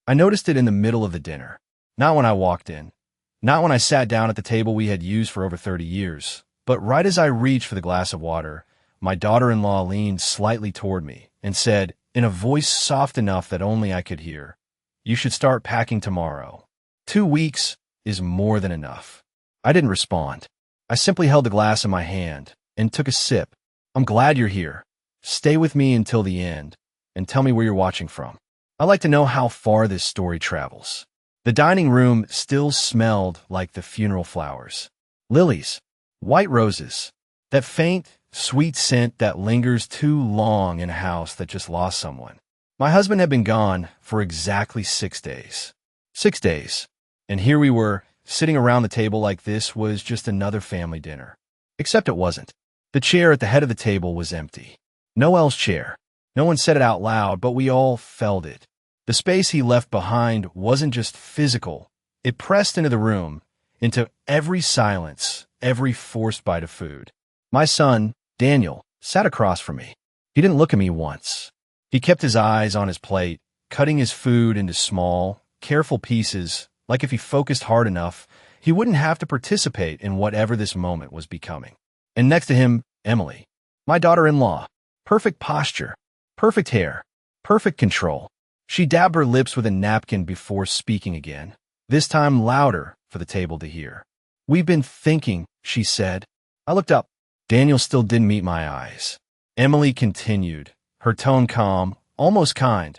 I noticed it in the middle of the dinner. Not when I walked in. Not when I sat down at the table we had used for over 30 years. But right as I reached for the glass of water, my daughter-in-law leaned slightly toward me and said, in a voice soft enough that only I could hear, "You should start packing tomorrow. 2 weeks is more than enough." I didn't respond. I simply held the glass in my hand and took a sip. "I'm glad you're here. Stay with me until the end and tell me where you're watching from. I'd like to know how far this story travels." The dining room still smelled like the funeral flowers. Lilies, white roses, that faint, sweet scent that lingers too long in a house that just lost someone. My husband had been gone for exactly 6 days. 6 days. And here we were, sitting around the table like this was just another family dinner. Except it wasn't. The chair at the head of the table was empty. Noel's chair. No one said it out loud, but we all felt it. The space he left behind wasn't just physical. It pressed into the room, into every silence, every forced bite of food. My son, Daniel, sat across from me. He didn't look at me once. He kept his eyes on his plate, cutting his food into small, careful pieces, like if he focused hard enough, he wouldn't have to participate in whatever this moment was becoming. And next to him, Emily, my daughter-in-law. Perfect posture, perfect hair, perfect control. She dabbed her lips with a napkin before speaking again, this time louder for the table to hear. "We've been thinking," she said. I looked up. Daniel still didn't meet my eyes. Emily continued, her tone calm, almost kind,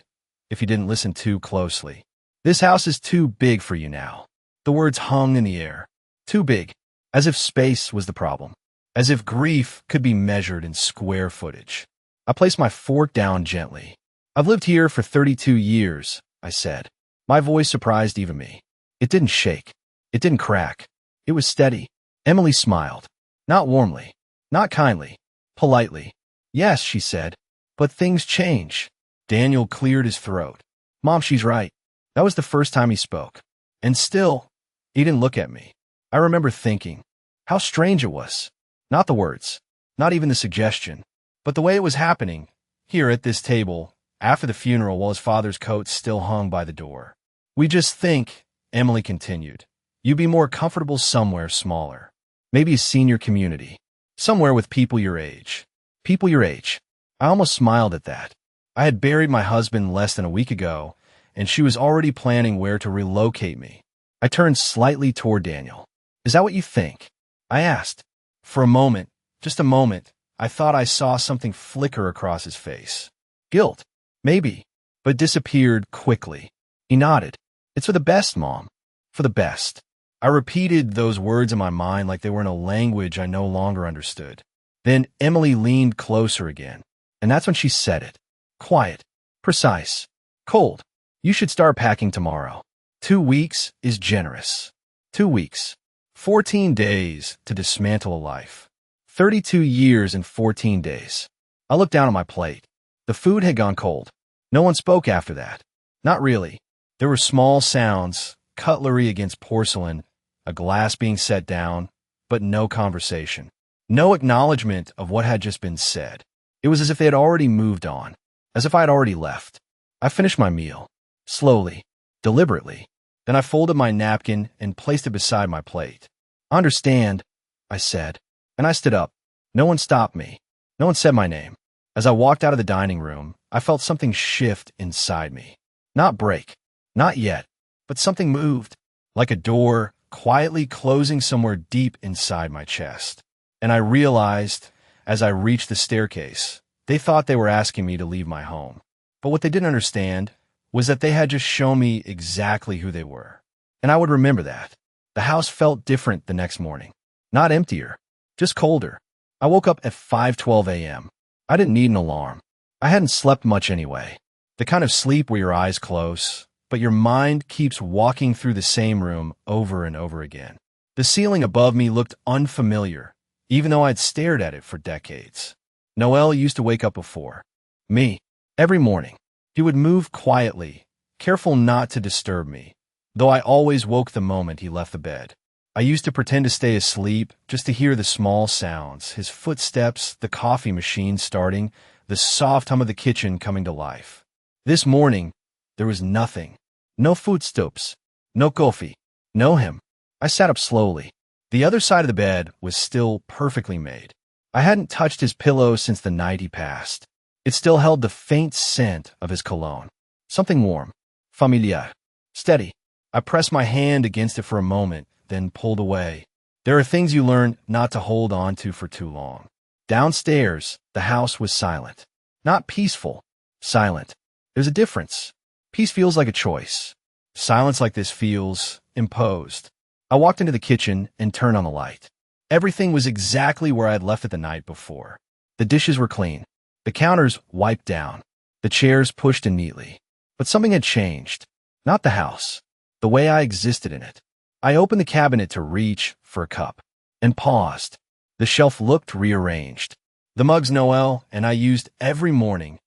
if you didn't listen too closely. "This house is too big for you now." The words hung in the air. Too big, as if space was the problem, as if grief could be measured in square footage. I placed my fork down gently. "I've lived here for 32 years, I said. My voice surprised even me. It didn't shake. It didn't crack. It was steady. Emily smiled. Not warmly. Not kindly. Politely. "Yes," she said. "But things change." Daniel cleared his throat. "Mom, she's right." That was the first time he spoke. And still, he didn't look at me. I remember thinking, how strange it was. Not the words. Not even the suggestion. But the way it was happening, here at this table, after the funeral while his father's coat still hung by the door. "We just think," Emily continued, "you'd be more comfortable somewhere smaller. Maybe a senior community. Somewhere with people your age." People your age. I almost smiled at that. I had buried my husband less than a week ago, and she was already planning where to relocate me. I turned slightly toward Daniel. "Is that what you think?" I asked. For a moment, just a moment, I thought I saw something flicker across his face. Guilt. Maybe. But disappeared quickly. He nodded. "It's for the best, Mom. For the best." I repeated those words in my mind like they were in a language I no longer understood. Then Emily leaned closer again, and that's when she said it. Quiet. Precise. Cold. "You should start packing tomorrow. 2 weeks is generous. 2 weeks. 14 days to dismantle a life. 32 years and 14 days. I looked down at my plate. The food had gone cold. No one spoke after that. Not really. There were small sounds, cutlery against porcelain, a glass being set down, but no conversation. No acknowledgement of what had just been said. It was as if they had already moved on, as if I had already left. I finished my meal. Slowly. Deliberately. Then I folded my napkin and placed it beside my plate. "I understand," I said, and I stood up. No one stopped me. No one said my name. As I walked out of the dining room, I felt something shift inside me. Not break. Not yet. But something moved, like a door quietly closing somewhere deep inside my chest. And I realized, as I reached the staircase, they thought they were asking me to leave my home. But what they didn't understand was that they had just shown me exactly who they were. And I would remember that. The house felt different the next morning. Not emptier, just colder. I woke up at 5:12 a.m. I didn't need an alarm. I hadn't slept much anyway. The kind of sleep where your eyes close, but your mind keeps walking through the same room over and over again. The ceiling above me looked unfamiliar, even though I'd stared at it for decades. Noel used to wake up before me. Every morning, he would move quietly, careful not to disturb me, though I always woke the moment he left the bed. I used to pretend to stay asleep just to hear the small sounds, his footsteps, the coffee machine starting, the soft hum of the kitchen coming to life. This morning, there was nothing. No footsteps. No coffee. No him. I sat up slowly. The other side of the bed was still perfectly made. I hadn't touched his pillow since the night he passed. It still held the faint scent of his cologne. Something warm. Familiar. Steady. I pressed my hand against it for a moment, then pulled away. There are things you learn not to hold on to for too long. Downstairs, the house was silent. Not peaceful. Silent. There's a difference. Peace feels like a choice. Silence like this feels imposed. I walked into the kitchen and turned on the light. Everything was exactly where I had left it the night before. The dishes were clean. The counters wiped down. The chairs pushed in neatly. But something had changed. Not the house. The way I existed in it. I opened the cabinet to reach for a cup. And paused. The shelf looked rearranged. The mugs Noel and I used every morning.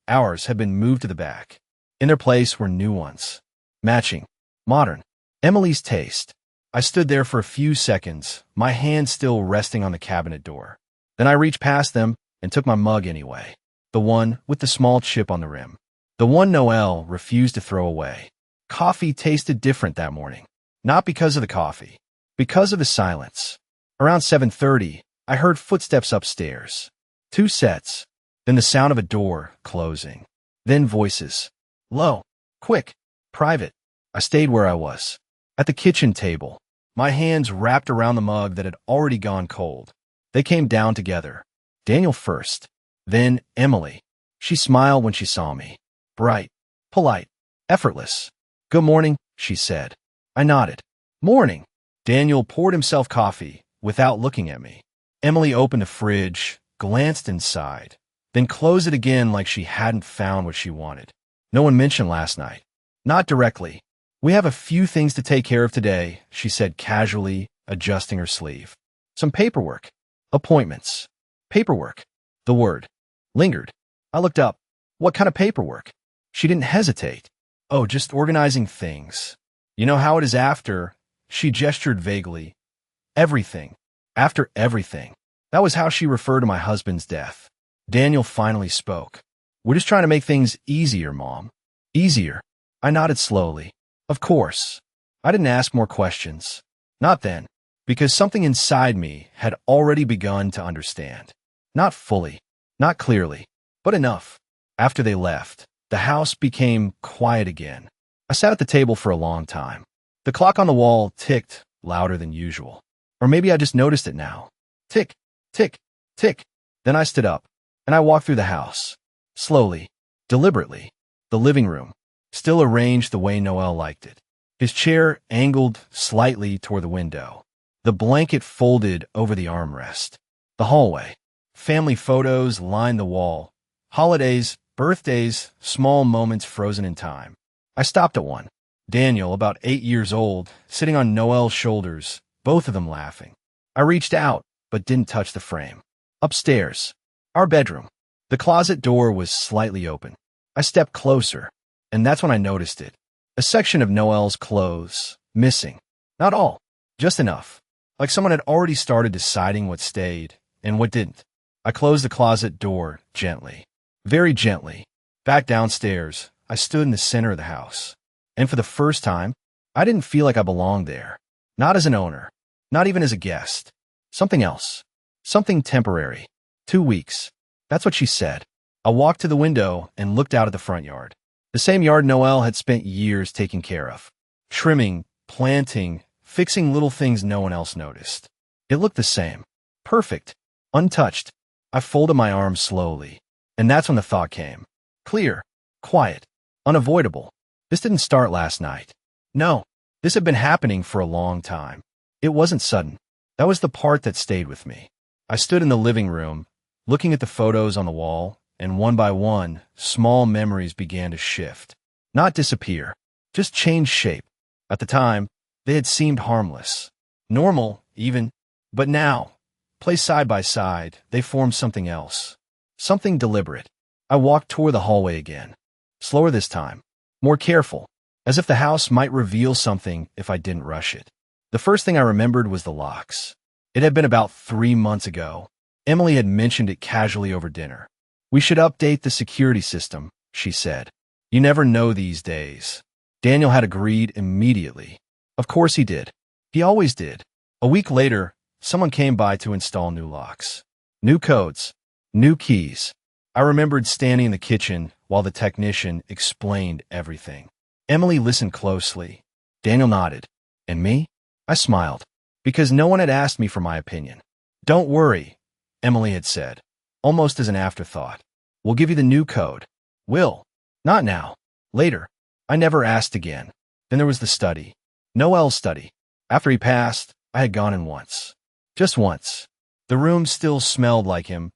Ours had been moved to the back. In their place were new ones. Matching. Modern. Emily's taste. I stood there for a few seconds, my hand still resting on the cabinet door. Then I reached past them and took my mug anyway. The one with the small chip on the rim. The one Noel refused to throw away. Coffee tasted different that morning. Not because of the coffee. Because of the silence. Around 7:30, I heard footsteps upstairs. 2 sets. Then the sound of a door closing. Then voices. Low. Quick. Private. I stayed where I was. At the kitchen table, my hands wrapped around the mug that had already gone cold. They came down together. Daniel first, then Emily. She smiled when she saw me. Bright, polite, effortless. Good morning, she said. I nodded. Morning. Daniel poured himself coffee without looking at me. Emily opened the fridge, glanced inside, then closed it again like she hadn't found what she wanted. No one mentioned last night. Not directly. We have a few things to take care of today, she said casually, adjusting her sleeve. Some paperwork. Appointments. Paperwork. The word lingered. I looked up. What kind of paperwork? She didn't hesitate. Oh, just organizing things. You know how it is after, she gestured vaguely. Everything. After everything. That was how she referred to my husband's death. Daniel finally spoke. We're just trying to make things easier, Mom. Easier. I nodded slowly. Of course. I didn't ask more questions. Not then, because something inside me had already begun to understand. Not fully, not clearly, but enough. After they left, the house became quiet again. I sat at the table for a long time. The clock on the wall ticked louder than usual. Or maybe I just noticed it now. Tick, tick, tick. Then I stood up, and I walked through the house. Slowly, deliberately. The living room. Still arranged the way Noel liked it. His chair angled slightly toward the window. The blanket folded over the armrest. The hallway. Family photos lined the wall. Holidays, birthdays, small moments frozen in time. I stopped at one. Daniel, about 8 years old, sitting on Noel's shoulders, both of them laughing. I reached out, but didn't touch the frame. Upstairs. Our bedroom. The closet door was slightly open. I stepped closer. And that's when I noticed it. A section of Noel's clothes, missing. Not all, just enough. Like someone had already started deciding what stayed and what didn't. I closed the closet door gently. Very gently. Back downstairs, I stood in the center of the house. And for the first time, I didn't feel like I belonged there. Not as an owner. Not even as a guest. Something else. Something temporary. 2 weeks. That's what she said. I walked to the window and looked out at the front yard. The same yard Noel had spent years taking care of. Trimming, planting, fixing little things no one else noticed. It looked the same. Perfect. Untouched. I folded my arms slowly. And that's when the thought came. Clear. Quiet. Unavoidable. This didn't start last night. No. This had been happening for a long time. It wasn't sudden. That was the part that stayed with me. I stood in the living room, looking at the photos on the wall, and one by one, small memories began to shift. Not disappear, just change shape. At the time, they had seemed harmless. Normal, even. But now, placed side by side, they formed something else. Something deliberate. I walked toward the hallway again. Slower this time. More careful. As if the house might reveal something if I didn't rush it. The first thing I remembered was the locks. It had been about 3 months ago. Emily had mentioned it casually over dinner. We should update the security system, she said. You never know these days. Daniel had agreed immediately. Of course he did. He always did. A week later, someone came by to install new locks. New codes. New keys. I remembered standing in the kitchen while the technician explained everything. Emily listened closely. Daniel nodded. And me? I smiled, because no one had asked me for my opinion. Don't worry, Emily had said, almost as an afterthought. We'll give you the new code. Will. Not now. Later. I never asked again. Then there was the study. Noel's study. After he passed, I had gone in once. Just once. The room still smelled like him.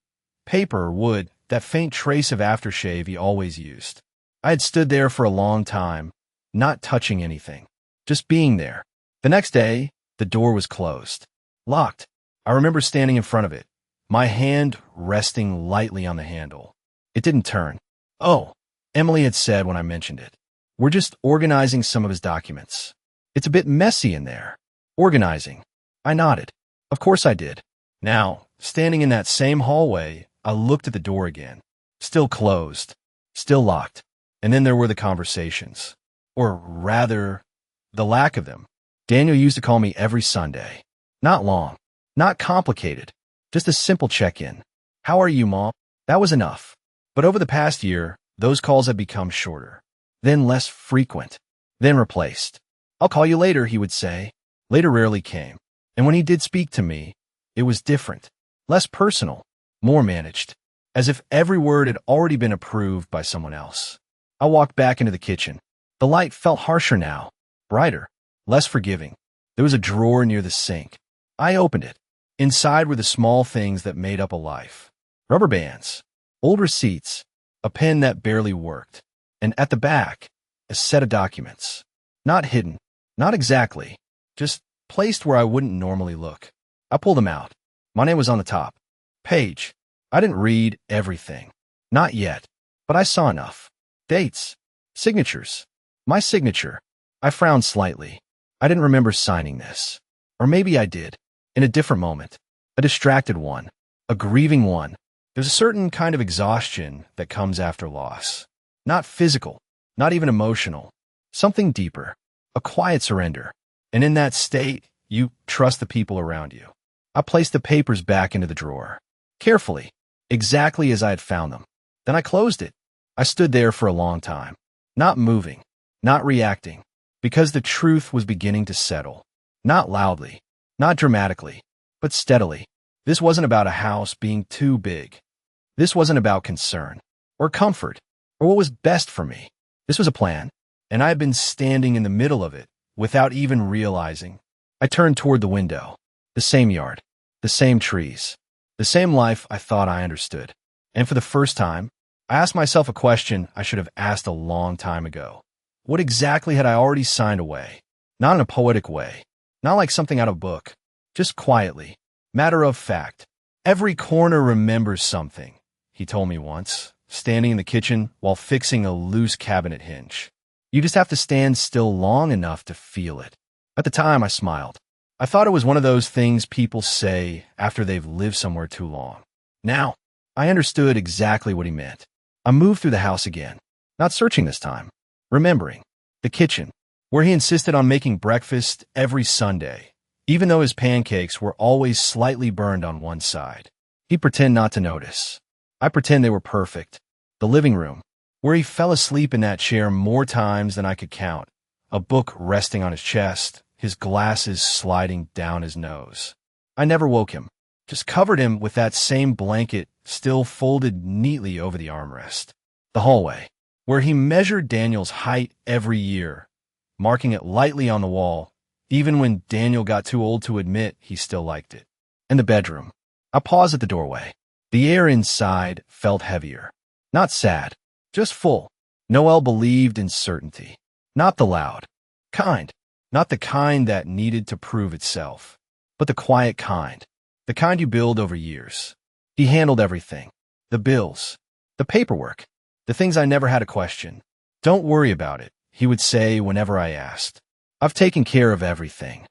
Paper, wood, that faint trace of aftershave he always used. I had stood there for a long time, not touching anything, just being there. The next day, the door was closed. Locked. I remember standing in front of it, my hand resting lightly on the handle. It didn't turn. Oh, Emily had said when I mentioned it. We're just organizing some of his documents. It's a bit messy in there. Organizing. I nodded. Of course I did. Now, standing in that same hallway, I looked at the door again. Still closed. Still locked. And then there were the conversations. Or rather, the lack of them. Daniel used to call me every Sunday. Not long. Not complicated. Just a simple check-in. How are you, Mom? That was enough. But over the past year, those calls had become shorter. Then less frequent. Then replaced. I'll call you later, he would say. Later rarely came. And when he did speak to me, it was different. Less personal. More managed. As if every word had already been approved by someone else. I walked back into the kitchen. The light felt harsher now. Brighter. Less forgiving. There was a drawer near the sink. I opened it. Inside were the small things that made up a life. Rubber bands. Old receipts. A pen that barely worked. And at the back, a set of documents. Not hidden. Not exactly. Just placed where I wouldn't normally look. I pulled them out. My name was on the top. Page. I didn't read everything. Not yet. But I saw enough. Dates. Signatures. My signature. I frowned slightly. I didn't remember signing this. Or maybe I did. In a different moment. A distracted one. A grieving one. There's a certain kind of exhaustion that comes after loss. Not physical. Not even emotional. Something deeper. A quiet surrender. And in that state, you trust the people around you. I placed the papers back into the drawer. Carefully. Exactly as I had found them. Then I closed it. I stood there for a long time. Not moving. Not reacting. Because the truth was beginning to settle. Not loudly. Not dramatically. But steadily. This wasn't about a house being too big. This wasn't about concern. Or comfort. Or what was best for me. This was a plan. And I had been standing in the middle of it, without even realizing. I turned toward the window. The same yard. The same trees. The same life I thought I understood. And for the first time, I asked myself a question I should have asked a long time ago. What exactly had I already signed away? Not in a poetic way. Not like something out of a book. Just quietly. Matter of fact. Every corner remembers something, he told me once, standing in the kitchen while fixing a loose cabinet hinge. You just have to stand still long enough to feel it. At the time, I smiled. I thought it was one of those things people say after they've lived somewhere too long. Now, I understood exactly what he meant. I moved through the house again, not searching this time, remembering. The kitchen, where he insisted on making breakfast every Sunday, even though his pancakes were always slightly burned on one side. He'd pretend not to notice. I pretend they were perfect. The living room, where he fell asleep in that chair more times than I could count, a book resting on his chest, his glasses sliding down his nose. I never woke him, just covered him with that same blanket still folded neatly over the armrest. The hallway, where he measured Daniel's height every year, marking it lightly on the wall, even when Daniel got too old to admit he still liked it. And the bedroom. I paused at the doorway. The air inside felt heavier. Not sad, just full. Noel believed in certainty. Not the loud kind. Not the kind that needed to prove itself, but the quiet kind. The kind you build over years. He handled everything. The bills. The paperwork. The things I never had to question. Don't worry about it, he would say whenever I asked. I've taken care of everything.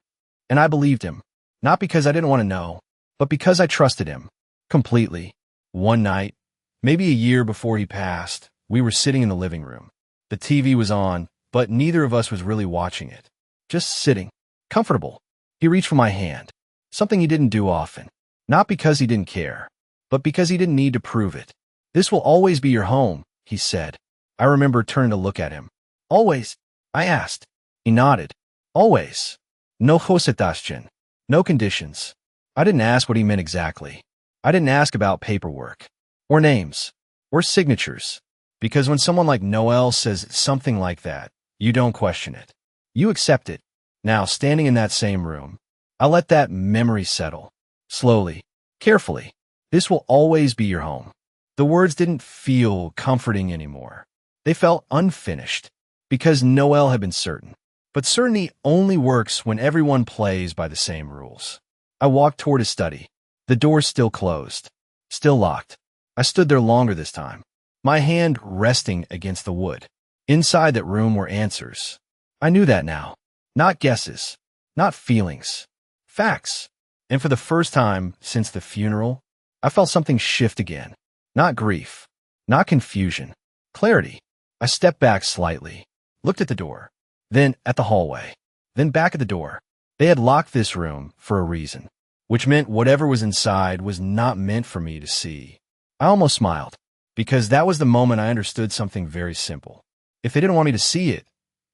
And I believed him. Not because I didn't want to know, but because I trusted him. Completely. One night, maybe a year before he passed, we were sitting in the living room. The TV was on, but neither of us was really watching it. Just sitting, comfortable. He reached for my hand, something he didn't do often. Not because he didn't care, but because he didn't need to prove it. "This will always be your home," he said. I remember turning to look at him. "Always?" I asked. He nodded. "Always. No hosetastion. No conditions." I didn't ask what he meant exactly. I didn't ask about paperwork, or names, or signatures. Because when someone like Noel says something like that, you don't question it. You accept it. Now, standing in that same room, I let that memory settle. Slowly, carefully. "This will always be your home." The words didn't feel comforting anymore. They felt unfinished, because Noel had been certain. But certainty only works when everyone plays by the same rules. I walked toward his study. The door still closed, still locked. I stood there longer this time, my hand resting against the wood. Inside that room were answers. I knew that now. Not guesses, not feelings, facts. And for the first time since the funeral, I felt something shift again. Not grief, not confusion, clarity. I stepped back slightly, looked at the door, then at the hallway, then back at the door. They had locked this room for a reason, which meant whatever was inside was not meant for me to see. I almost smiled, because that was the moment I understood something very simple. If they didn't want me to see it,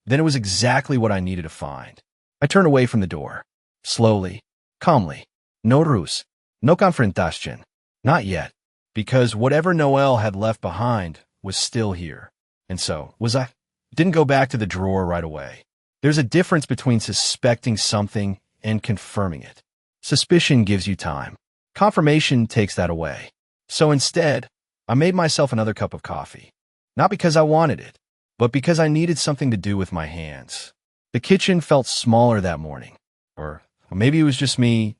then it was exactly what I needed to find. I turned away from the door, slowly, calmly. No ruse, no confrontation. Not yet, because whatever Noel had left behind was still here. And so, was I? Didn't go back to the drawer right away. There's a difference between suspecting something and confirming it. Suspicion gives you time. Confirmation takes that away. So instead, I made myself another cup of coffee. Not because I wanted it, but because I needed something to do with my hands. The kitchen felt smaller that morning. Or maybe it was just me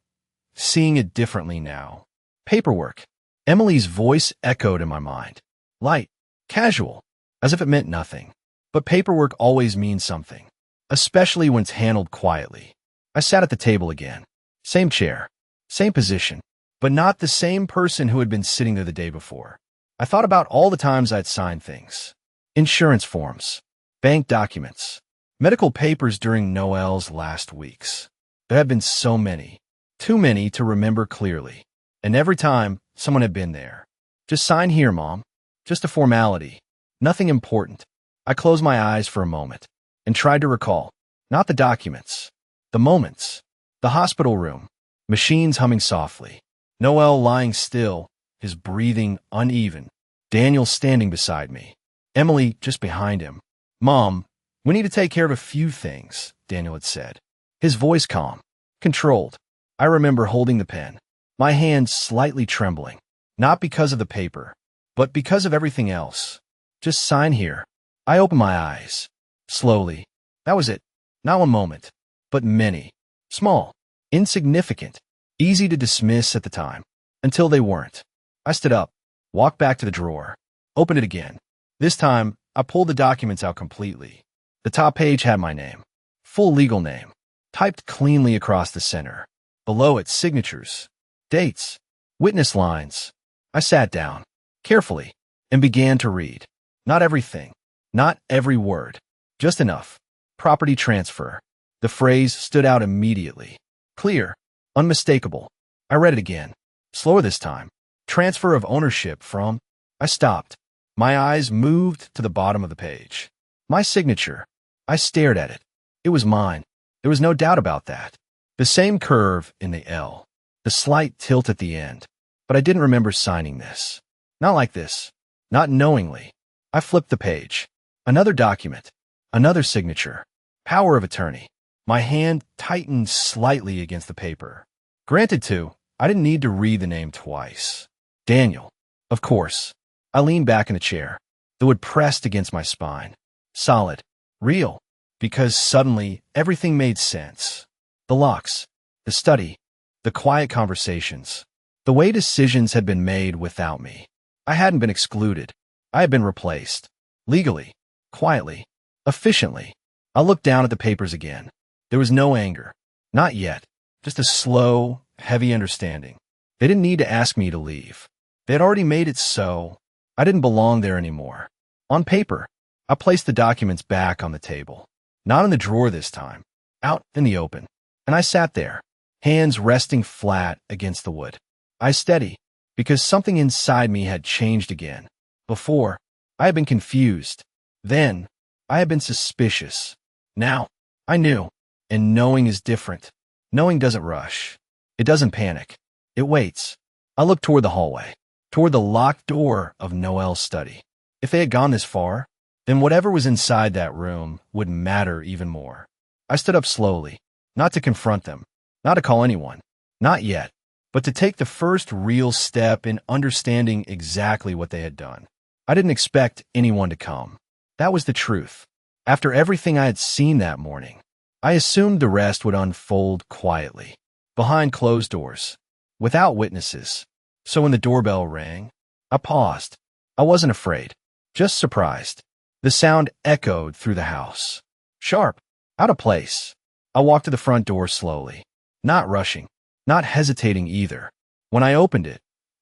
seeing it differently now. Paperwork. Emily's voice echoed in my mind. Light, casual, as if it meant nothing. But paperwork always means something, especially when it's handled quietly. I sat at the table again. Same chair, same position, but not the same person who had been sitting there the day before. I thought about all the times I'd signed things. Insurance forms, bank documents, medical papers during Noel's last weeks. There had been so many, too many to remember clearly. And every time, someone had been there. "Just sign here, Mom. Just a formality. Nothing important." I closed my eyes for a moment and tried to recall, not the documents, the moments. The hospital room, machines humming softly. Noel lying still, his breathing uneven. Daniel standing beside me. Emily just behind him. "Mom, we need to take care of a few things," Daniel had said. His voice calm, controlled. I remember holding the pen, my hand slightly trembling, not because of the paper, but because of everything else. "Just sign here." I opened my eyes. Slowly. That was it. Not one moment, but many. Small, insignificant, easy to dismiss at the time, until they weren't. I stood up, walked back to the drawer, opened it again. This time, I pulled the documents out completely. The top page had my name, full legal name, typed cleanly across the center. Below it, signatures, dates, witness lines. I sat down, carefully, and began to read. Not everything, not every word, just enough. Property transfer. The phrase stood out immediately. Clear, unmistakable. I read it again, slower this time. Transfer of ownership from... I stopped. My eyes moved to the bottom of the page. My signature. I stared at it. It was mine. There was no doubt about that. The same curve in the L, the slight tilt at the end. But I didn't remember signing this. Not like this. Not knowingly. I flipped the page. Another document. Another signature. Power of attorney. My hand tightened slightly against the paper. Granted, too, I didn't need to read the name twice. Daniel. Of course. I leaned back in the chair, the wood pressed against my spine. Solid. Real. Because suddenly, everything made sense. The locks. The study. The quiet conversations. The way decisions had been made without me. I hadn't been excluded. I had been replaced. Legally. Quietly. Efficiently. I looked down at the papers again. There was no anger. Not yet. Just a slow, heavy understanding. They didn't need to ask me to leave. They had already made it so. I didn't belong there anymore. On paper, I placed the documents back on the table. Not in the drawer this time. Out in the open. And I sat there, hands resting flat against the wood. I steady, because something inside me had changed again. Before, I had been confused. Then, I had been suspicious. Now, I knew. And knowing is different. Knowing doesn't rush. It doesn't panic. It waits. I looked toward the hallway, toward the locked door of Noel's study. If they had gone this far, then whatever was inside that room would matter even more. I stood up slowly, not to confront them, not to call anyone, not yet, but to take the first real step in understanding exactly what they had done. I didn't expect anyone to come. That was the truth. After everything I had seen that morning, I assumed the rest would unfold quietly, behind closed doors, without witnesses. So when the doorbell rang, I paused. I wasn't afraid, just surprised. The sound echoed through the house. Sharp, out of place. I walked to the front door slowly, not rushing, not hesitating either. When I opened it,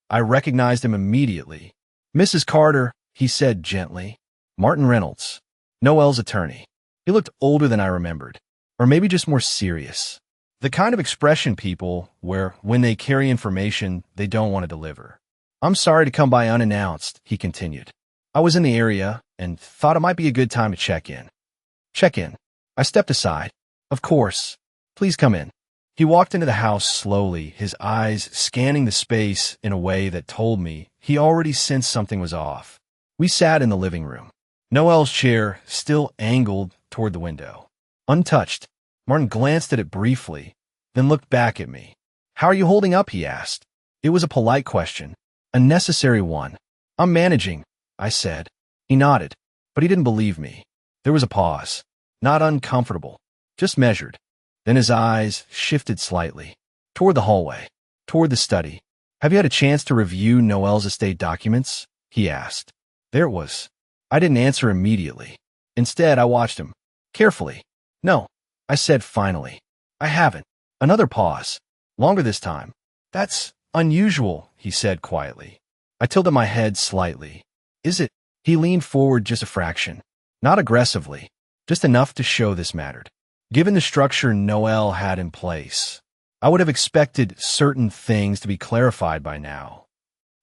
I recognized him immediately. "Mrs. Carter," he said gently. "Martin Reynolds, Noel's attorney." He looked older than I remembered, or maybe just more serious. The kind of expression people wear when they carry information they don't want to deliver. "I'm sorry to come by unannounced," he continued. "I was in the area and thought it might be a good time to check in." Check in. I stepped aside. "Of course. Please come in." He walked into the house slowly, his eyes scanning the space in a way that told me he already sensed something was off. We sat in the living room, Noel's chair still angled toward the window. Untouched, Martin glanced at it briefly, then looked back at me. "How are you holding up?" he asked. It was a polite question, a necessary one. "I'm managing," I said. He nodded, but he didn't believe me. There was a pause, not uncomfortable, just measured. Then his eyes shifted slightly, toward the hallway, toward the study. "Have you had a chance to review Noel's estate documents?" he asked. There it was. I didn't answer immediately. Instead, I watched him, carefully. "No," I said finally. "I haven't." Another pause, longer this time. "That's unusual," he said quietly. I tilted my head slightly. "Is it?" He leaned forward just a fraction, not aggressively, just enough to show this mattered. Given the structure Noel had in place, I would have expected certain things to be clarified by now.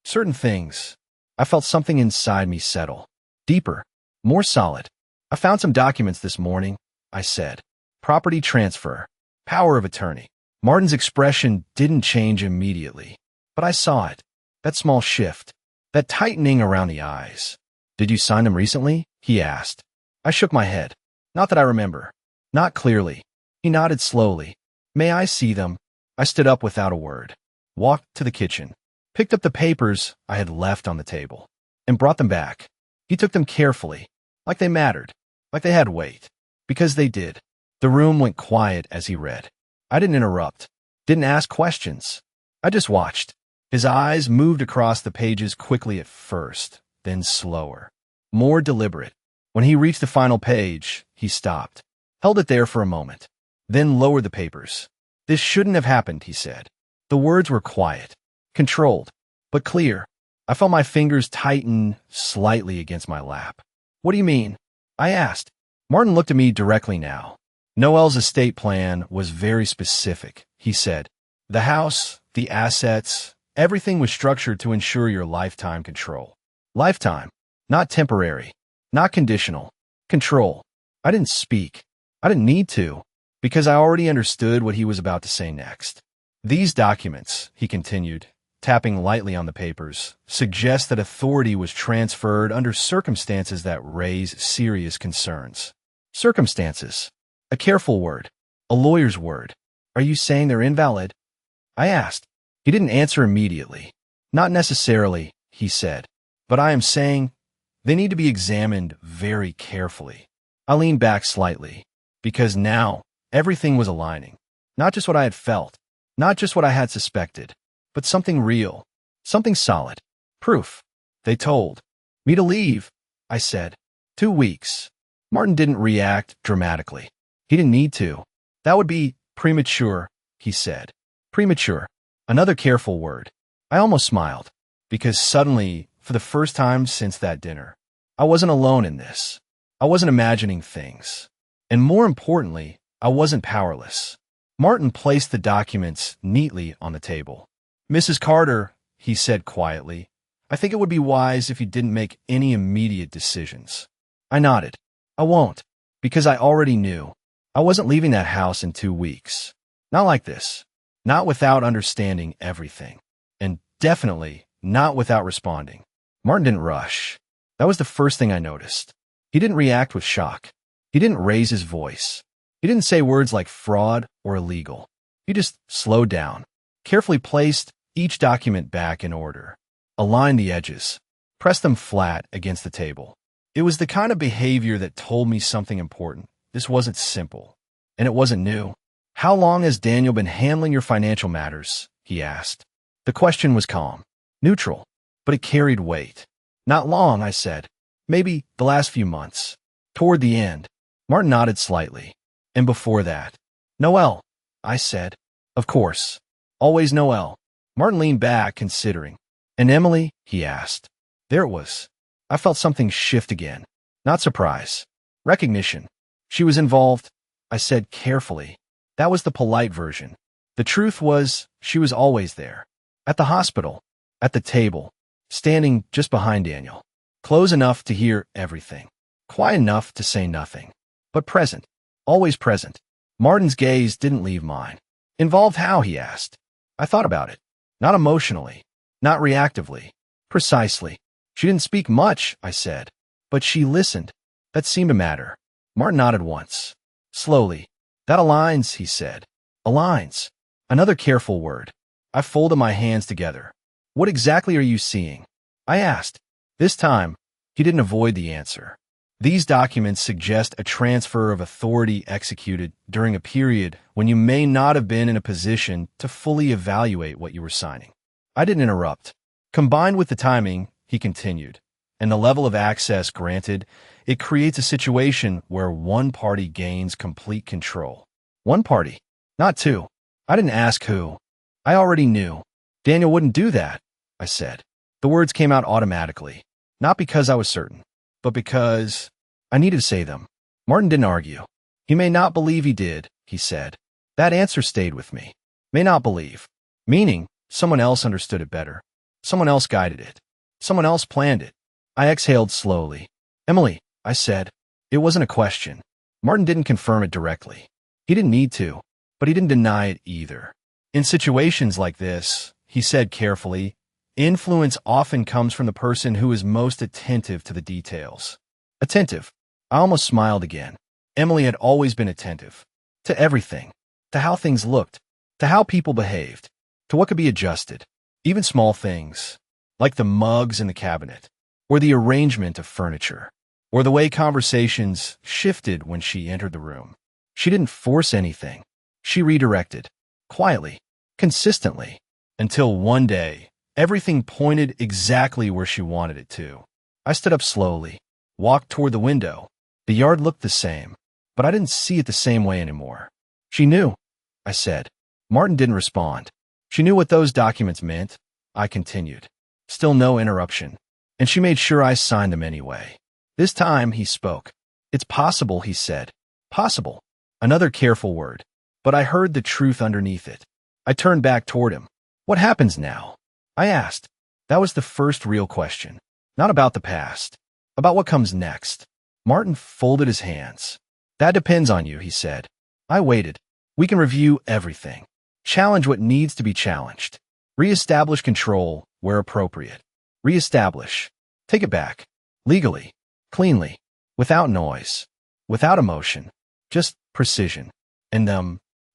Certain things. I felt something inside me settle. Deeper. More solid. "I found some documents this morning," I said. "Property transfer. Power of attorney." Martin's expression didn't change immediately, but I saw it. That small shift. That tightening around the eyes. "Did you sign them recently?" he asked. I shook my head. "Not that I remember. Not clearly." He nodded slowly. "May I see them?" I stood up without a word, walked to the kitchen, picked up the papers I had left on the table, and brought them back. He took them carefully, like they mattered, like they had weight. Because they did. The room went quiet as he read. I didn't interrupt, didn't ask questions. I just watched. His eyes moved across the pages quickly at first, then slower, more deliberate. When he reached the final page, he stopped, held it there for a moment, then lowered the papers. "This shouldn't have happened," he said. The words were quiet, controlled, but clear. I felt my fingers tighten slightly against my lap. "What do you mean?" I asked. Martin looked at me directly now. "Noel's estate plan was very specific," he said. "The house, the assets, everything was structured to ensure your lifetime control. Lifetime, not temporary, not conditional. Control." I didn't speak. I didn't need to, because I already understood what he was about to say next. "These documents," he continued, tapping lightly on the papers, "suggest that authority was transferred under circumstances that raise serious concerns." Circumstances. A careful word. A lawyer's word. "Are you saying they're invalid?" I asked. He didn't answer immediately. "Not necessarily," he said, "but I am saying they need to be examined very carefully." I leaned back slightly, because now everything was aligning. Not just what I had felt, not just what I had suspected, but something real, something solid. Proof. "They told me to leave," I said. 2 weeks. Martin didn't react dramatically. He didn't need to. "That would be premature," he said. Premature. Another careful word. I almost smiled, because suddenly, for the first time since that dinner, I wasn't alone in this. I wasn't imagining things. And more importantly, I wasn't powerless. Martin placed the documents neatly on the table. "Mrs. Carter," he said quietly, "I think it would be wise if you didn't make any immediate decisions." I nodded. "I won't, because I already knew. I wasn't leaving that house in 2 weeks. Not like this. Not without understanding everything. And definitely not without responding." Martin didn't rush. That was the first thing I noticed. He didn't react with shock. He didn't raise his voice. He didn't say words like fraud or illegal. He just slowed down, carefully placed each document back in order, aligned the edges, pressed them flat against the table. It was the kind of behavior that told me something important. This wasn't simple, and it wasn't new. "How long has Daniel been handling your financial matters?" he asked. The question was calm, neutral, but it carried weight. "Not long," I said. "Maybe the last few months." "Toward the end." Martin nodded slightly. "And before that?" "Noel," I said. "Of course. Always Noel." Martin leaned back, considering. "And Emily?" he asked. There it was. I felt something shift again. Not surprise. Recognition. "She was involved," I said carefully. That was the polite version. The truth was, she was always there. At the hospital. At the table. Standing just behind Daniel. Close enough to hear everything. Quiet enough to say nothing. But present. Always present. Martin's gaze didn't leave mine. "Involved how?" he asked. I thought about it. Not emotionally. Not reactively. Precisely. "She didn't speak much," I said. "But she listened." That seemed to matter. Martin nodded once. Slowly. "That aligns," he said. "Aligns." Another careful word. I folded my hands together. "What exactly are you seeing?" I asked. This time, he didn't avoid the answer. "These documents suggest a transfer of authority executed during a period when you may not have been in a position to fully evaluate what you were signing." I didn't interrupt. "Combined with the timing," he continued, "and the level of access granted, it creates a situation where one party gains complete control." One party, not two. I didn't ask who. I already knew. "Daniel wouldn't do that," I said. The words came out automatically, not because I was certain, but because I needed to say them. Martin didn't argue. "He may not believe he did," he said. That answer stayed with me. May not believe. Meaning, someone else understood it better. Someone else guided it. Someone else planned it. I exhaled slowly. "Emily," I said. It wasn't a question. Martin didn't confirm it directly. He didn't need to, but he didn't deny it either. "In situations like this," he said carefully, "influence often comes from the person who is most attentive to the details." Attentive. I almost smiled again. Emily had always been attentive. To everything. To how things looked. To how people behaved. To what could be adjusted. Even small things. Like the mugs in the cabinet. Or the arrangement of furniture. Or the way conversations shifted when she entered the room. She didn't force anything. She redirected. Quietly. Consistently. Until one day, everything pointed exactly where she wanted it to. I stood up slowly. Walked toward the window. The yard looked the same, but I didn't see it the same way anymore. "She knew," I said. Martin didn't respond. "She knew what those documents meant," I continued. Still no interruption. "And she made sure I signed them anyway." This time he spoke. "It's possible," he said. Possible. Another careful word. But I heard the truth underneath it. I turned back toward him. "What happens now?" I asked. That was the first real question. Not about the past. About what comes next. Martin folded his hands. "That depends on you," he said. I waited. "We can review everything. Challenge what needs to be challenged. Reestablish control where appropriate. Reestablish. Take it back. Legally. Cleanly. Without noise. Without emotion. Just precision." "And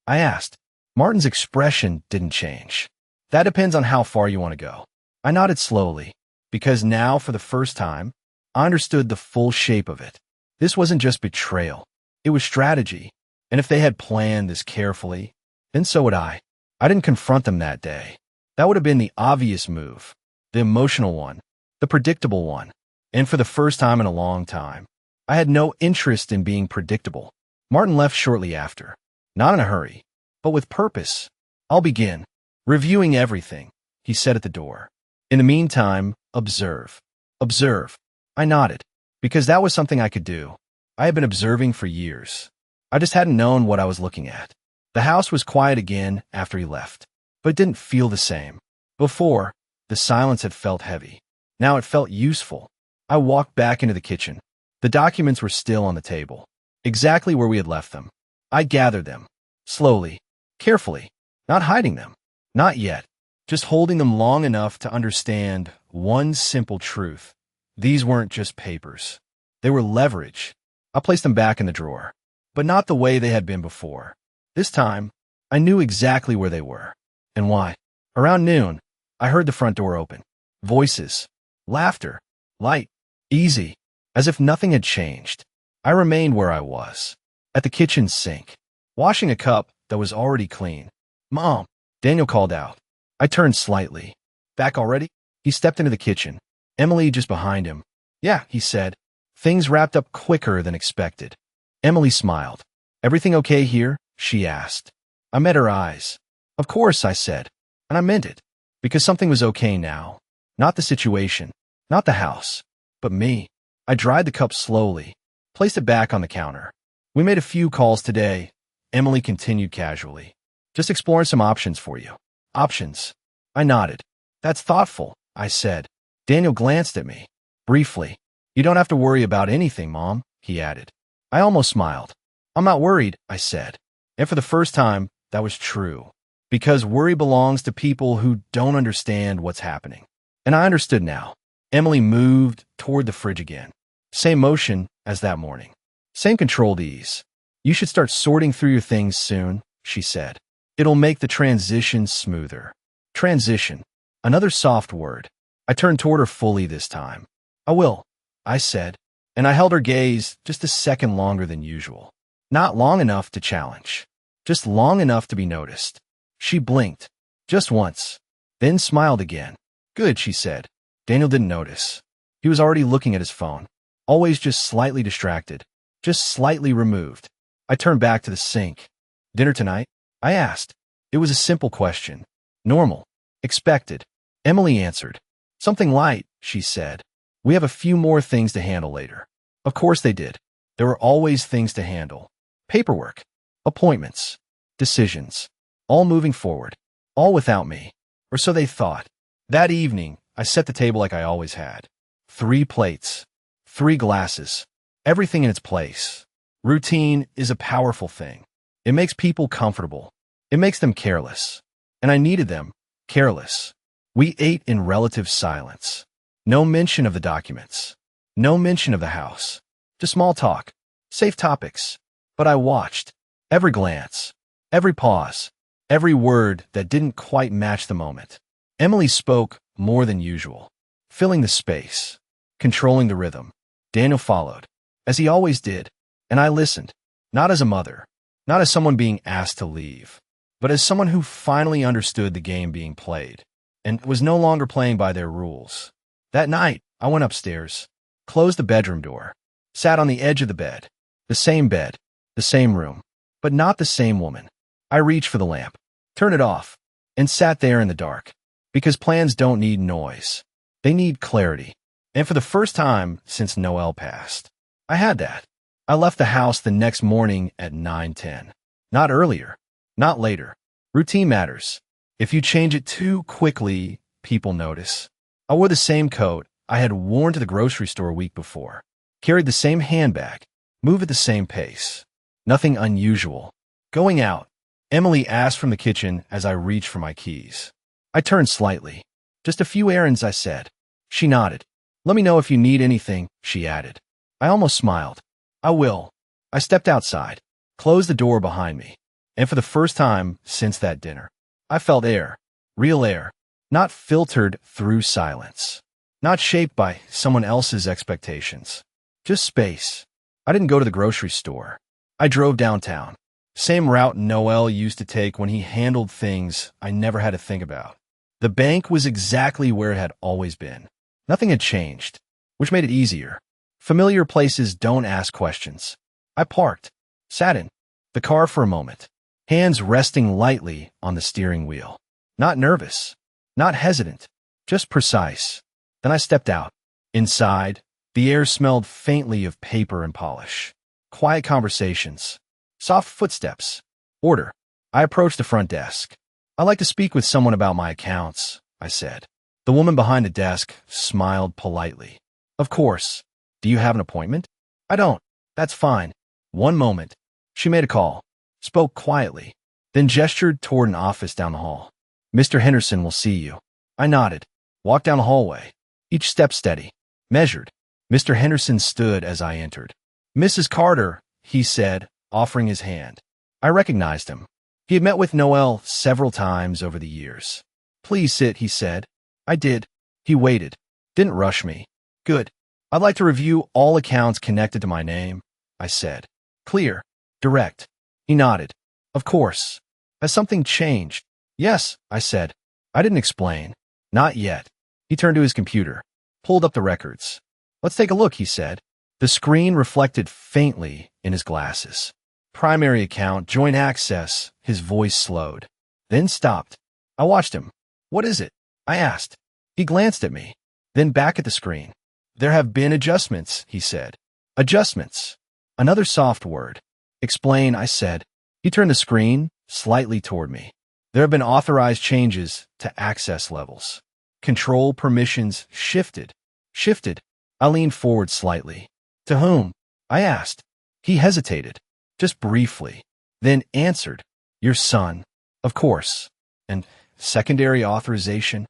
I asked. Martin's expression didn't change. "That depends on how far you want to go." I nodded slowly, because now, for the first time, I understood the full shape of it. This wasn't just betrayal. It was strategy. And if they had planned this carefully, then so would I. I didn't confront them that day. That would have been the obvious move. The emotional one. The predictable one. And for the first time in a long time, I had no interest in being predictable. Martin left shortly after. Not in a hurry, but with purpose. "I'll begin. Reviewing everything," he said at the door. "In the meantime, observe." Observe. I nodded, because that was something I could do. I had been observing for years. I just hadn't known what I was looking at. The house was quiet again after he left, but it didn't feel the same. Before, the silence had felt heavy. Now it felt useful. I walked back into the kitchen. The documents were still on the table, exactly where we had left them. I gathered them, slowly, carefully, not hiding them. Not yet, just holding them long enough to understand one simple truth. These weren't just papers. They were leverage. I placed them back in the drawer, but not the way they had been before. This time, I knew exactly where they were and why. Around noon, I heard the front door open. Voices, laughter, light, easy, as if nothing had changed. I remained where I was, at the kitchen sink, washing a cup that was already clean. "Mom," Daniel called out. I turned slightly. "Back already?" He stepped into the kitchen, Emily just behind him. "Yeah," he said. Things wrapped up quicker than expected. Emily smiled. "Everything okay here?" she asked. I met her eyes. "Of course," I said, and I meant it, because something was okay now. Not the situation, not the house, but me. I dried the cup slowly, placed it back on the counter. "We made a few calls today," Emily continued casually. "Just exploring some options for you." "Options?" I nodded. "That's thoughtful," I said. Daniel glanced at me. Briefly. "You don't have to worry about anything, Mom," he added. I almost smiled. "I'm not worried," I said. And for the first time, that was true. Because worry belongs to people who don't understand what's happening. And I understood now. Emily moved toward the fridge again. Same motion as that morning. Same controlled ease. "You should start sorting through your things soon," she said. "It'll make the transition smoother." Transition. Another soft word. I turned toward her fully this time. "I will," I said, and I held her gaze just a second longer than usual. Not long enough to challenge, just long enough to be noticed. She blinked, just once, then smiled again. "Good," she said. Daniel didn't notice. He was already looking at his phone, always just slightly distracted, just slightly removed. I turned back to the sink. "Dinner tonight?" I asked. It was a simple question. Normal. Expected. Emily answered. "Something light," she said. "We have a few more things to handle later." Of course they did. There were always things to handle. Paperwork. Appointments. Decisions. All moving forward. All without me. Or so they thought. That evening, I set the table like I always had. 3 plates. 3 glasses. Everything in its place. Routine is a powerful thing. It makes people comfortable. It makes them careless. And I needed them careless. We ate in relative silence. No mention of the documents. No mention of the house. Just small talk. Safe topics. But I watched. Every glance. Every pause. Every word that didn't quite match the moment. Emily spoke more than usual. Filling the space. Controlling the rhythm. Daniel followed. As he always did. And I listened. Not as a mother. Not as someone being asked to leave. But as someone who finally understood the game being played. And was no longer playing by their rules. That night, I went upstairs. Closed the bedroom door. Sat on the edge of the bed. The same bed. The same room. But not the same woman. I reached for the lamp. Turned it off. And sat there in the dark. Because plans don't need noise. They need clarity. And for the first time since Noel passed, I had that. I left the house the next morning at 9:10. Not earlier. Not later. Routine matters. If you change it too quickly, people notice. I wore the same coat I had worn to the grocery store a week before. Carried the same handbag. Moved at the same pace. Nothing unusual. Going out, Emily asked from the kitchen as I reached for my keys. I turned slightly. "Just a few errands," I said. She nodded. "Let me know if you need anything," she added. I almost smiled. "I will." I stepped outside, closed the door behind me, and for the first time since that dinner, I felt air, real air, not filtered through silence, not shaped by someone else's expectations, just space. I didn't go to the grocery store. I drove downtown, same route Noel used to take when he handled things I never had to think about. The bank was exactly where it had always been. Nothing had changed, which made it easier. Familiar places don't ask questions. I parked, sat in the car for a moment, hands resting lightly on the steering wheel. Not nervous, not hesitant, just precise. Then I stepped out. Inside, the air smelled faintly of paper and polish. Quiet conversations. Soft footsteps. Order. I approached the front desk. "I'd like to speak with someone about my accounts," I said. The woman behind the desk smiled politely. "Of course. Do you have an appointment?" "I don't." "That's fine. One moment." She made a call, spoke quietly, then gestured toward an office down the hall. "Mr. Henderson will see you." I nodded, walked down the hallway, each step steady, measured. Mr. Henderson stood as I entered. "Mrs. Carter," he said, offering his hand. I recognized him. He had met with Noel several times over the years. "Please sit," he said. I did. He waited. Didn't rush me. "Good. I'd like to review all accounts connected to my name," I said. "Clear. Direct." He nodded. "Of course. Has something changed?" "Yes," I said. I didn't explain. "Not yet." He turned to his computer, pulled up the records. "Let's take a look," he said. The screen reflected faintly in his glasses. "Primary account, joint access." His voice slowed, then stopped. I watched him. "What is it?" I asked. He glanced at me, then back at the screen. "There have been adjustments," he said. "Adjustments." Another soft word. "Explain," I said. He turned the screen slightly toward me. "There have been authorized changes to access levels. Control permissions shifted." Shifted. I leaned forward slightly. "To whom?" I asked. He hesitated, just briefly, then answered. "Your son." "Of course." "And secondary authorization?"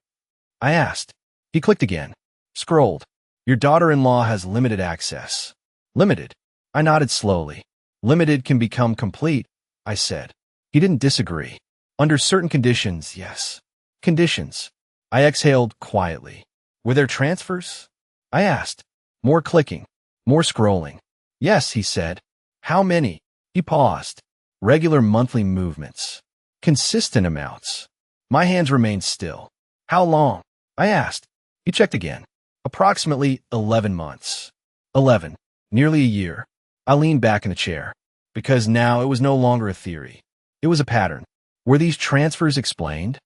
I asked. He clicked again. Scrolled. "Your daughter-in-law has limited access." "Limited?" I nodded slowly. "Limited can become complete," I said. He didn't disagree. "Under certain conditions, yes." "Conditions." I exhaled quietly. "Were there transfers?" I asked. More clicking. More scrolling. "Yes," he said. "How many?" He paused. "Regular monthly movements. Consistent amounts." My hands remained still. "How long?" I asked. He checked again. "Approximately 11 months." 11. Nearly a year. I leaned back in the chair, because now it was no longer a theory. It was a pattern. "Were these transfers explained?"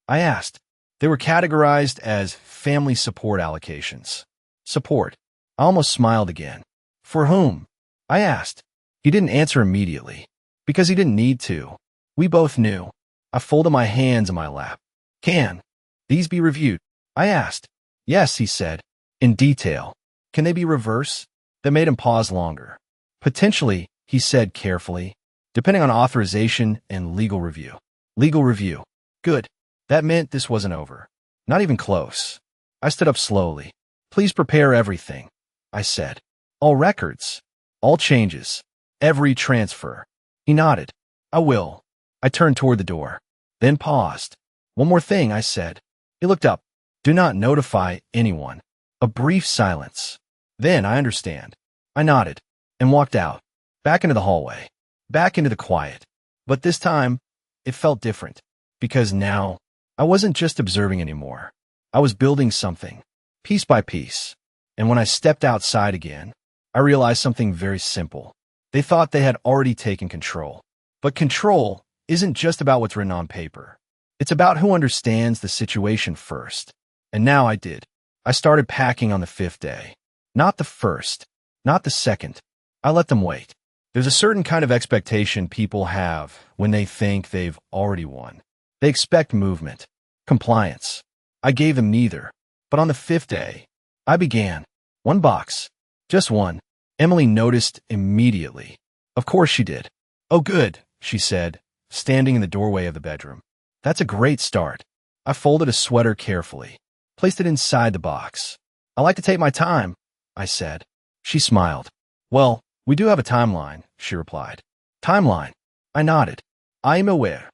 I asked. "They were categorized as family support allocations." Support. I almost smiled again. "For whom?" I asked. He didn't answer immediately, because he didn't need to. We both knew. I folded my hands in my lap. "Can these be reviewed?" I asked. "Yes," he said. "In detail." "Can they be reversed?" That made him pause longer. "Potentially," he said carefully, "depending on authorization and legal review." Legal review. Good. That meant this wasn't over. Not even close. I stood up slowly. "Please prepare everything," I said. "All records. All changes. Every transfer." He nodded. "I will." I turned toward the door, then paused. "One more thing," I said. He looked up. "Do not notify anyone." A brief silence. "Then I understand." I nodded and walked out, back into the hallway, back into the quiet. But this time, it felt different, because now I wasn't just observing anymore. I was building something, piece by piece. And when I stepped outside again, I realized something very simple. They thought they had already taken control. But control isn't just about what's written on paper. It's about who understands the situation first. And now I did. I started packing on the 5th day. Not the first, not the second. I let them wait. There's a certain kind of expectation people have when they think they've already won. They expect movement, compliance. I gave them neither. But on the 5th day, I began. One box. Just one. Emily noticed immediately. Of course she did. "Oh, good," she said, standing in the doorway of the bedroom. "That's a great start." I folded a sweater carefully, placed it inside the box. "I like to take my time," I said. She smiled. "Well, we do have a timeline," she replied. "Timeline?" I nodded. "I am aware."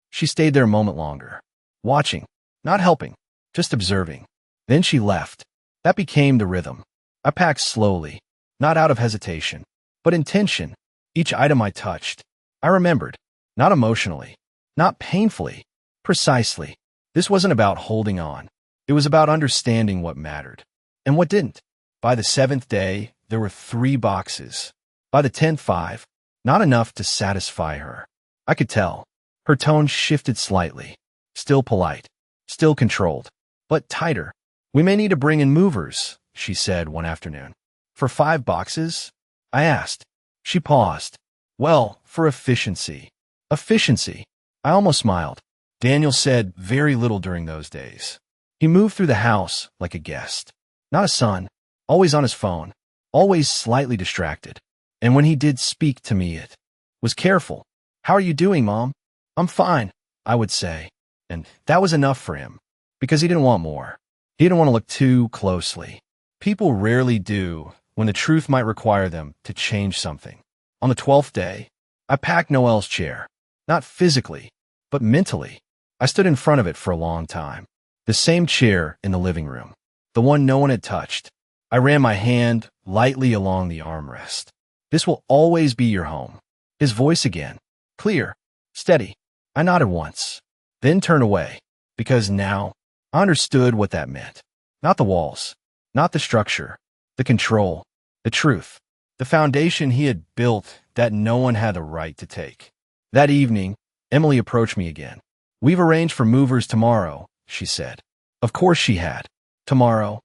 She stayed there a moment longer, watching, not helping, just observing. Then she left. That became the rhythm. I packed slowly, not out of hesitation, but intention. Each item I touched, I remembered, not emotionally, not painfully, precisely. This wasn't about holding on. It was about understanding what mattered and what didn't. By the 7th day, there were 3 boxes. By the 10th, 5. Not enough to satisfy her. I could tell. Her tone shifted slightly. Still polite. Still controlled. But tighter. "We may need to bring in movers," she said one afternoon. "For 5 boxes?" I asked. She paused. Well, for efficiency. Efficiency. I almost smiled. Daniel said very little during those days. He moved through the house like a guest. Not a son. Always on his phone. Always slightly distracted. And when he did speak to me, it was careful. How are you doing, Mom? I'm fine, I would say. And that was enough for him. Because he didn't want more. He didn't want to look too closely. People rarely do when the truth might require them to change something. On the 12th day, I packed Noel's chair. Not physically, but mentally. I stood in front of it for a long time. The same chair in the living room. The one no one had touched. I ran my hand lightly along the armrest. This will always be your home. His voice again. Clear. Steady. I nodded once. Then turned away. Because now, I understood what that meant. Not the walls. Not the structure. The control. The truth. The foundation he had built that no one had the right to take. That evening, Emily approached me again. We've arranged for movers tomorrow, she said. Of course she had. Tomorrow?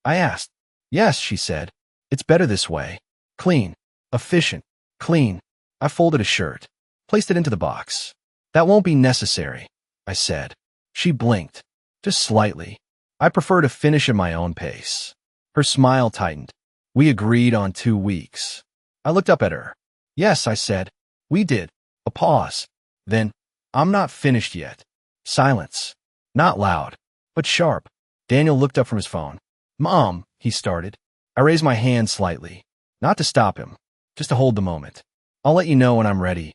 I asked. Yes, she said. It's better this way. Clean. Efficient. Clean. I folded a shirt. Placed it into the box. That won't be necessary, I said. She blinked. Just slightly. I prefer to finish at my own pace. Her smile tightened. We agreed on 2 weeks. I looked up at her. Yes, I said. We did. A pause. Then, I'm not finished yet. Silence. Not loud, but sharp. Daniel looked up from his phone. Mom, he started. I raised my hand slightly. Not to stop him, just to hold the moment. I'll let you know when I'm ready,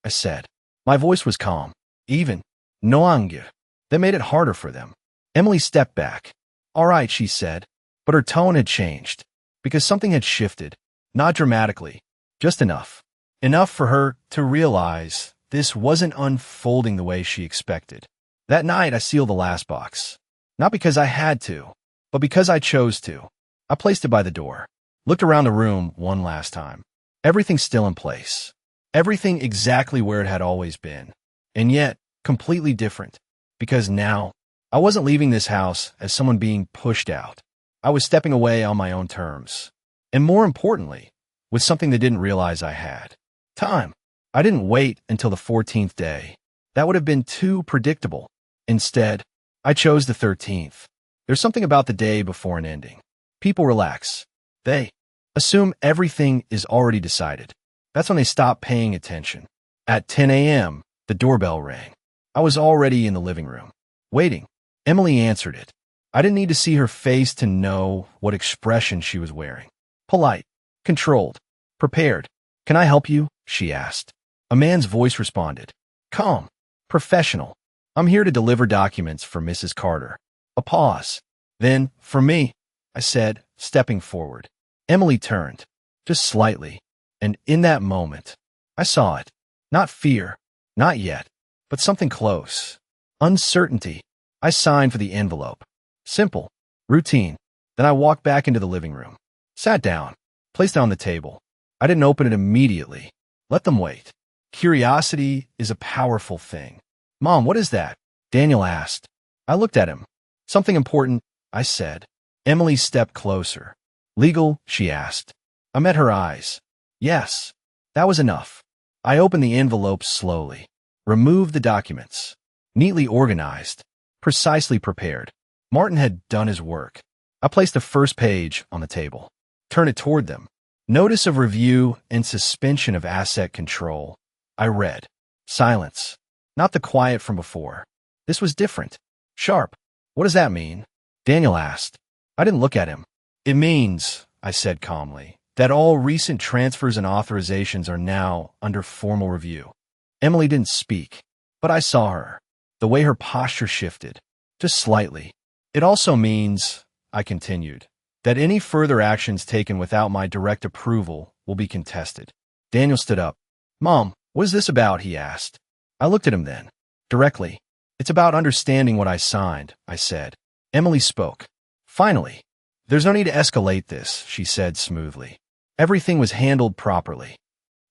I said. My voice was calm. Even. No anger. That made it harder for them. Emily stepped back. All right, she said. But her tone had changed. Because something had shifted. Not dramatically. Just enough. Enough for her to realize this wasn't unfolding the way she expected. That night, I sealed the last box. Not because I had to, but because I chose to. I placed it by the door. Looked around the room one last time. Everything still in place. Everything exactly where it had always been. And yet, completely different. Because now, I wasn't leaving this house as someone being pushed out. I was stepping away on my own terms. And more importantly, with something they didn't realize I had. Time. I didn't wait until the 14th day. That would have been too predictable. Instead, I chose the 13th. There's something about the day before an ending. People relax. They assume everything is already decided. That's when they stop paying attention. At 10 a.m., the doorbell rang. I was already in the living room, waiting. Emily answered it. I didn't need to see her face to know what expression she was wearing. Polite, controlled, prepared. Can I help you? She asked. A man's voice responded. Calm, professional. I'm here to deliver documents for Mrs. Carter. A pause. Then, for me, I said, stepping forward. Emily turned, just slightly, and in that moment, I saw it. Not fear, not yet, but something close. Uncertainty. I signed for the envelope. Simple, routine. Then I walked back into the living room. Sat down, placed it on the table. I didn't open it immediately. Let them wait. Curiosity is a powerful thing. Mom, what is that? Daniel asked. I looked at him. Something important, I said. Emily stepped closer. Legal? She asked. I met her eyes. Yes. That was enough. I opened the envelope slowly. Removed the documents. Neatly organized. Precisely prepared. Martin had done his work. I placed the first page on the table. Turned it toward them. Notice of review and suspension of asset control. I read. Silence. Not the quiet from before. This was different. Sharp. What does that mean? Daniel asked. I didn't look at him. It means, I said calmly, that all recent transfers and authorizations are now under formal review. Emily didn't speak, but I saw her. The way her posture shifted. Just slightly. It also means, I continued, that any further actions taken without my direct approval will be contested. Daniel stood up. Mom, what is this about? He asked. I looked at him then. Directly. It's about understanding what I signed, I said. Emily spoke. Finally. There's no need to escalate this, she said smoothly. Everything was handled properly.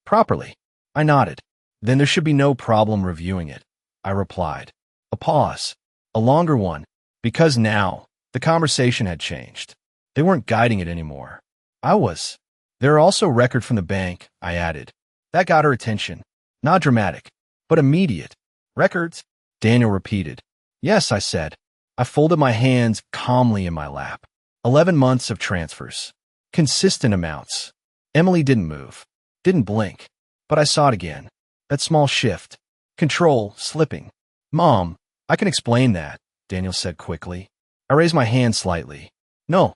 Properly. I nodded. Then there should be no problem reviewing it, I replied. A pause. A longer one. Because now, the conversation had changed. They weren't guiding it anymore. I was. There are also records from the bank, I added. That got her attention. Not dramatic, but immediate. Records? Daniel repeated. Yes, I said. I folded my hands calmly in my lap. 11 months of transfers. Consistent amounts. Emily didn't move. Didn't blink. But I saw it again. That small shift. Control slipping. Mom, I can explain that, Daniel said quickly. I raised my hand slightly. No.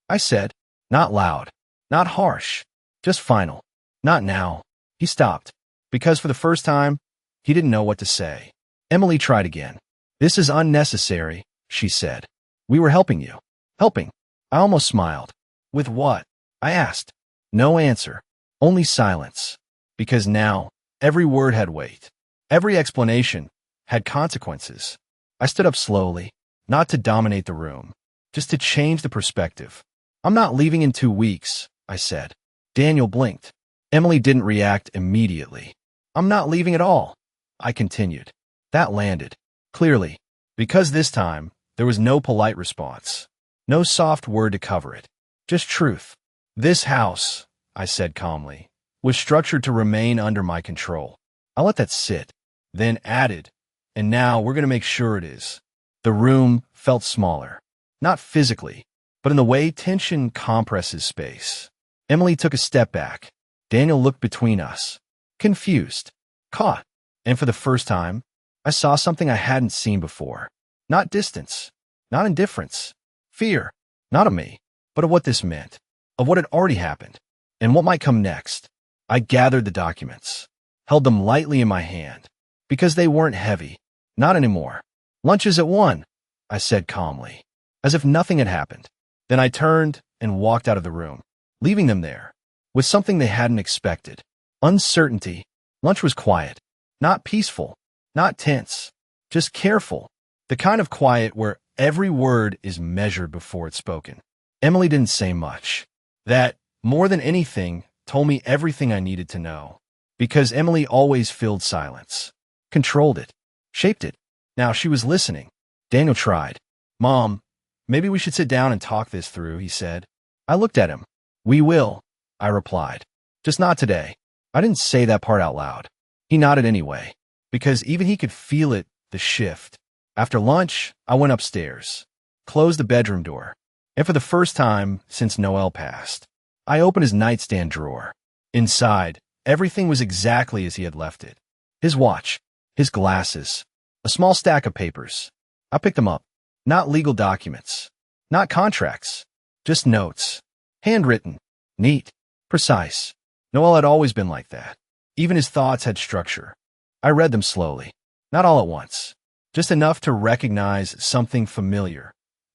I said. Not loud. Not harsh. Just final. Not now. He stopped. Because for the first time, he didn't know what to say. Emily tried again. This is unnecessary, she said. We were helping you. Helping. I almost smiled. With what? I asked. No answer. Only silence. Because now, every word had weight. Every explanation had consequences. I stood up slowly, not to dominate the room, just to change the perspective. I'm not leaving in 2 weeks, I said. Daniel blinked. Emily didn't react immediately. I'm not leaving at all, I continued. That landed. Clearly. Because this time, there was no polite response. No soft word to cover it. Just truth. This house, I said calmly, was structured to remain under my control. I let that sit, then added, and now we're going to make sure it is. The room felt smaller. Not physically, but in the way tension compresses space. Emily took a step back. Daniel looked between us. Confused. Caught. And for the first time, I saw something I hadn't seen before. Not distance. Not indifference. Fear. Not of me, but of what this meant. Of what had already happened. And what might come next. I gathered the documents. Held them lightly in my hand. Because they weren't heavy. Not anymore. Lunch is at 1, I said calmly. As if nothing had happened. Then I turned and walked out of the room. Leaving them there. With something they hadn't expected. Uncertainty. Lunch was quiet. Not peaceful. Not tense. Just careful. The kind of quiet where every word is measured before it's spoken. Emily didn't say much. That, more than anything, told me everything I needed to know. Because Emily always filled silence. Controlled it. Shaped it. Now she was listening. Daniel tried. Mom, maybe we should sit down and talk this through, he said. I looked at him. We will, I replied. Just not today. I didn't say that part out loud. He nodded anyway. Because even he could feel it, the shift. After lunch, I went upstairs. Closed the bedroom door. And for the first time since Noel passed, I opened his nightstand drawer. Inside, everything was exactly as he had left it. His watch, his glasses, a small stack of papers. I picked them up. Not legal documents. Not contracts. Just notes. Handwritten. Neat. Precise. Noel had always been like that. Even his thoughts had structure. I read them slowly. Not all at once. Just enough to recognize something familiar.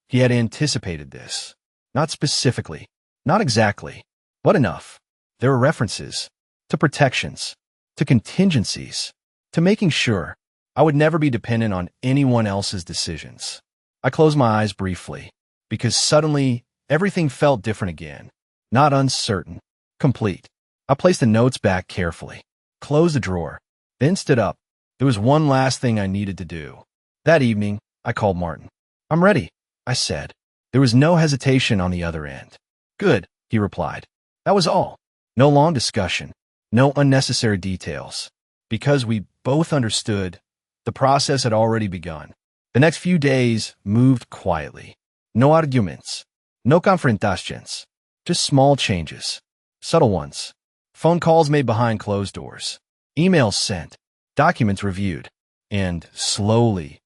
He had anticipated this. Not specifically. Not exactly. But enough. There were references. To protections. To contingencies. To making sure I would never be dependent on anyone else's decisions. I closed my eyes briefly. Because suddenly, everything felt different again. Not uncertain. Complete. I placed the notes back carefully. Closed the drawer. Then stood up. There was one last thing I needed to do. That evening, I called Martin. I'm ready, I said. There was no hesitation on the other end. Good, he replied. That was all. No long discussion. No unnecessary details. Because we both understood, the process had already begun. The next few days moved quietly. No arguments. No confrontations. Just small changes. Subtle ones. Phone calls made behind closed doors. Emails sent. Documents reviewed. And slowly,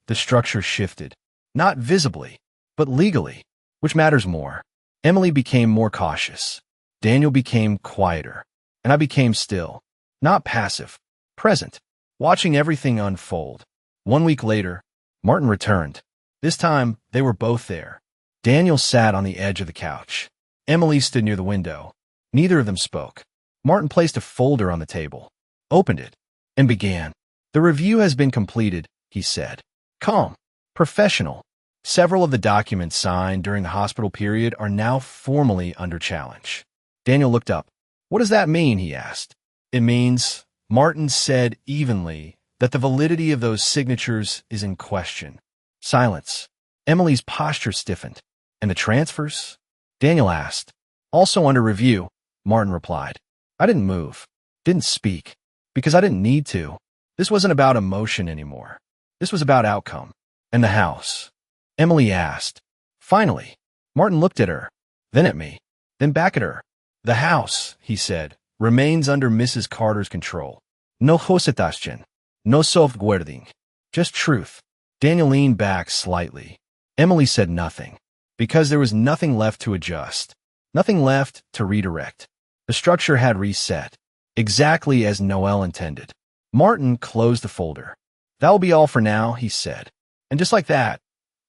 the structure shifted. Not visibly, but legally. Which matters more. Emily became more cautious. Daniel became quieter. And I became still. Not passive. Present. Watching everything unfold. 1 week later, Martin returned. This time, they were both there. Daniel sat on the edge of the couch. Emily stood near the window. Neither of them spoke. Martin placed a folder on the table, opened it, and began. The review has been completed, he said. Calm. Professional. Several of the documents signed during the hospital period are now formally under challenge. Daniel looked up. What does that mean, he asked. It means, Martin said evenly, that the validity of those signatures is in question. Silence. Emily's posture stiffened. And the transfers? Daniel asked. Also under review, Martin replied. I didn't move, didn't speak, because I didn't need to. This wasn't about emotion anymore. This was about outcome. And the house? Emily asked. Finally, Martin looked at her, then at me, then back at her. The house, he said, remains under Mrs. Carter's control. No hositación, no softguarding, just truth. Daniel leaned back slightly. Emily said nothing, because there was nothing left to adjust, nothing left to redirect. The structure had reset, exactly as Noel intended. Martin closed the folder. That will be all for now, he said. And just like that,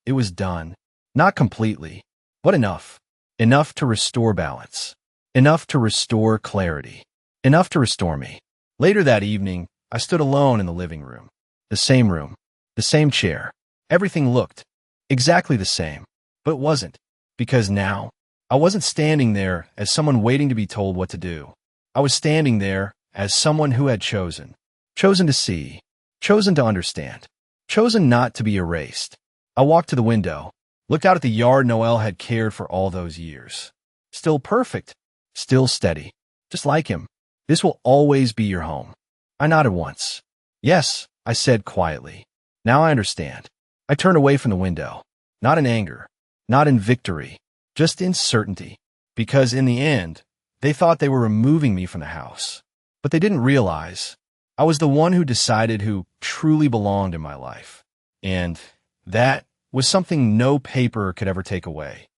it was done. Not completely, but enough. Enough to restore balance. Enough to restore clarity. Enough to restore me. Later that evening, I stood alone in the living room. The same chair. Everything looked exactly the same, but it wasn't. Because now, I wasn't standing there as someone waiting to be told what to do. I was standing there as someone who had chosen to see, chosen to understand, chosen not to be erased. I walked to the window, looked out at the yard Noel had cared for all those years. Still perfect, still steady, just like him. This will always be your home. I nodded once. Yes, I said quietly. Now I understand. I turned away from the window, not in anger, not in victory, just in certainty, because in the end, they thought they were removing me from the house. But they didn't realize I was the one who decided who truly belonged in my life. And that was something no paper could ever take away.